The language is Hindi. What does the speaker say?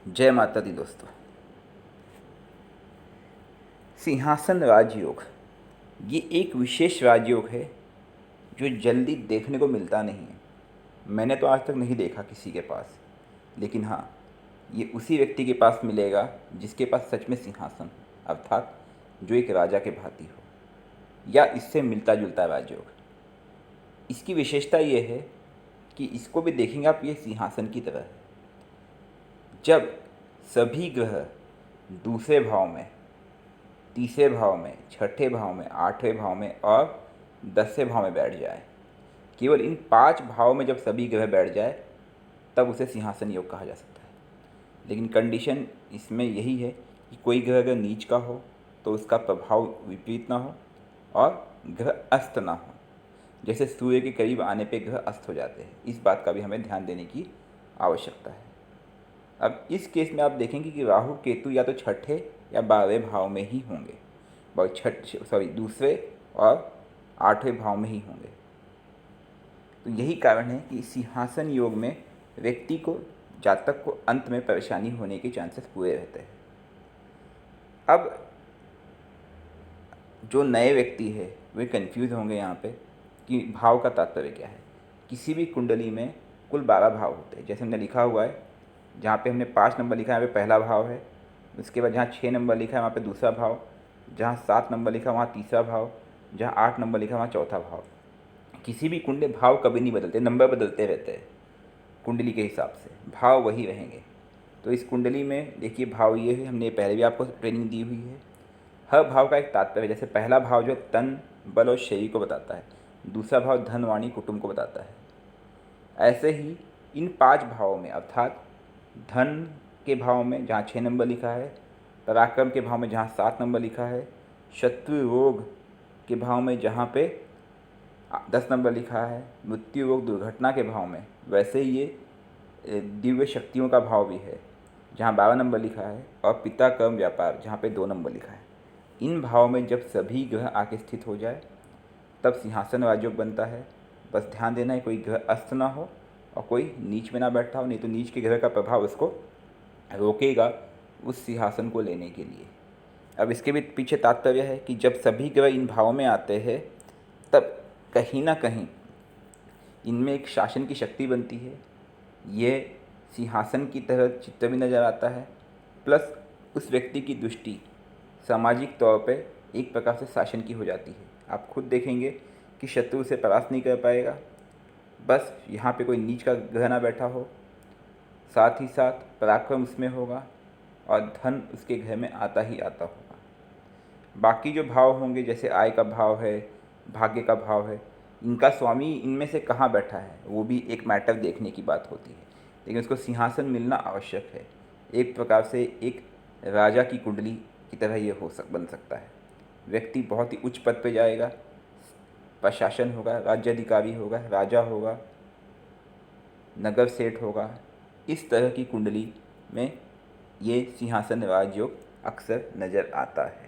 जय माता दी दोस्तों। सिंहासन राजयोग ये एक विशेष राजयोग है जो जल्दी देखने को मिलता नहीं है। मैंने तो आज तक नहीं देखा किसी के पास, लेकिन हाँ, ये उसी व्यक्ति के पास मिलेगा जिसके पास सच में सिंहासन हो, अर्थात जो एक राजा के भांति हो या इससे मिलता जुलता राजयोग। इसकी विशेषता ये है कि इसको भी देखेंगे आप, ये सिंहासन की तरह है। जब सभी ग्रह दूसरे भाव में, तीसरे भाव में, छठे भाव में, आठवें भाव में और 10वें भाव में बैठ जाए, केवल इन 5 भाव में जब सभी ग्रह बैठ जाए तब उसे सिंहासन योग कहा जा सकता है। लेकिन कंडीशन इसमें यही है कि कोई ग्रह अगर नीच का हो तो उसका प्रभाव विपरीत ना हो और ग्रह अस्त ना हो। जैसे सूर्य के करीब आने पे ग्रह अस्त हो जाते हैं, इस बात का भी हमें ध्यान देने की आवश्यकता है। अब इस केस में आप देखेंगे कि राहु केतु या तो छठे या 12वें भाव में ही होंगे, दूसरे और 8वें भाव में ही होंगे। तो यही कारण है कि सिंहासन योग में व्यक्ति को, जातक को अंत में परेशानी होने के चांसेस पूरे रहते हैं। अब जो नए व्यक्ति है वे कंफ्यूज होंगे यहाँ पे कि भाव का तात्पर्य क्या है। किसी भी कुंडली में कुल 12 भाव होते हैं, जैसे हमने लिखा हुआ है। जहाँ पे हमने 5 नंबर लिखा है यहाँ पे पहला भाव है, उसके बाद जहाँ 6 नंबर लिखा है वहाँ पे दूसरा भाव, जहाँ 7 नंबर लिखा है वहाँ तीसरा भाव, जहाँ 8 नंबर लिखा है वहाँ चौथा भाव। किसी भी कुंडली भाव कभी नहीं बदलते, नंबर बदलते रहते हैं। कुंडली के हिसाब से भाव वही रहेंगे। तो इस कुंडली में देखिए भाव ये है, हमने पहले भी आपको ट्रेनिंग दी हुई है। हर भाव का एक तात्पर्य, जैसे पहला भाव जो तन, बल और शरीर को बताता है, दूसरा भाव धन, वाणी, कुटुंब को बताता है। ऐसे ही इन 5 भावों में, अर्थात धन के भाव में जहाँ 6 नंबर लिखा है, पराक्रम के भाव में जहाँ 7 नंबर लिखा है, शत्रु रोग के भाव में जहाँ पे 10 नंबर लिखा है, मृत्यु रोग दुर्घटना के भाव में, वैसे ही ये दिव्य शक्तियों का भाव भी है जहाँ 12 नंबर लिखा है, और पिता कर्म व्यापार जहाँ पे 2 नंबर लिखा है। इन भाव में जब सभी ग्रह आके स्थित हो जाए तब सिंहासन राजयोग बनता है। बस ध्यान देना है कोई ग्रह अस्त ना हो और कोई नीच में ना बैठा हो, नहीं तो नीच के ग्रह का प्रभाव उसको रोकेगा उस सिंहासन को लेने के लिए। अब इसके भी पीछे तात्पर्य है कि जब सभी ग्रह इन भावों में आते हैं तब कहीं ना कहीं इनमें एक शासन की शक्ति बनती है। ये सिंहासन की तरह चित्र भी नज़र आता है, प्लस उस व्यक्ति की दृष्टि सामाजिक तौर पे एक प्रकार से शासन की हो जाती है। आप खुद देखेंगे कि शत्रु उसे परास्त नहीं कर पाएगा, बस यहाँ पे कोई नीच का ग्रह ना बैठा हो, साथ ही साथ पराक्रम उसमें होगा और धन उसके घर में आता ही आता होगा। बाकी जो भाव होंगे, जैसे आय का भाव है, भाग्य का भाव है, इनका स्वामी इनमें से कहाँ बैठा है वो भी एक मैटर देखने की बात होती है। लेकिन उसको सिंहासन मिलना आवश्यक है। एक प्रकार से एक राजा की कुंडली की तरह ये बन सकता है। व्यक्ति बहुत ही उच्च पद पे जाएगा, प्रशासन होगा, राज्य अधिकारी होगा, राजा होगा, नगर सेठ होगा। इस तरह की कुंडली में ये सिंहासन राजयोग अक्सर नज़र आता है।